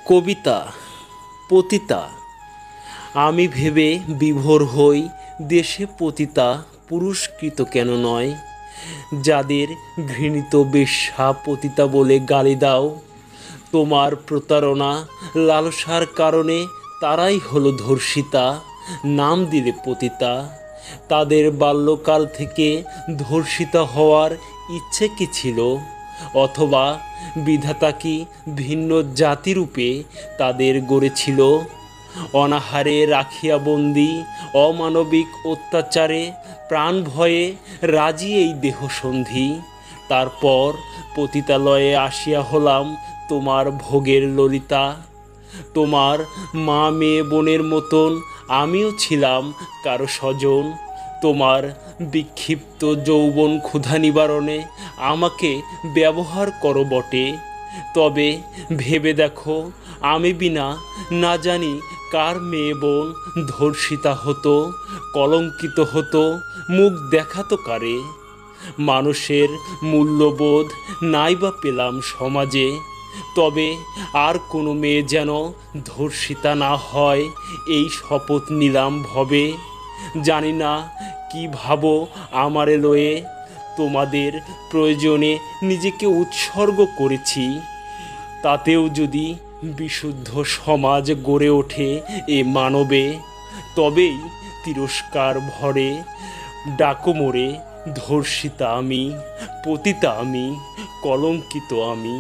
কবিতা পতিতা। আমি ভেবে বিভোর হই, দেশে পতিতা পুরস্কৃত কেন নয়? যাদের ঘৃণিত বেশ্যা পতিতা বলে গালি দাও, তোমার প্রতারণা লালসার কারণে তারাই হলো ধর্ষিতা, নাম দিলে পতিতা। তাদের বাল্যকাল থেকে ধর্ষিতা হওয়ার ইচ্ছে কি ছিল? অথবা বিধাতা কি ভিন্ন জাতিরূপে তাদের গড়েছিল? অনাহারে রাখিয়া বন্দি, অমানবিক অত্যাচারে প্রাণ ভয়ে রাজি এই দেহসন্ধি। তারপর পতিতালয়ে আসিয়া হলাম তোমার ভোগের ললিতা। তোমার মা মেয়ে বোনের মতন আমিও ছিলাম কারো স্বজন। তোমার বিক্ষিপ্ত যৌবন ক্ষুধা নিবারণে আমাকে ব্যবহার করো বটে, তবে ভেবে দেখো আমি বিনা না জানি কার মেয়ে বোন ধর্ষিতা হতো, কলঙ্কিত হতো, মুখ দেখাতো কারে। মানুষের মূল্যবোধ নাই বা পেলাম সমাজে, তবে আর কোনো মেয়ে যেন ধর্ষিতা না হয় এই শপথ নিলাম ভবে। জানি না কি ভাবো আমারে লয়ে, তোমাদের প্রয়োজনে নিজেকে উৎসর্গ করেছি। তাতেও যদি বিশুদ্ধ সমাজ গড়ে ওঠে এ মানবে, তবেই তিরস্কার ভরে ডাকো মোরে ধর্ষিতা আমি, পতিতা আমি, কলঙ্কিত আমি।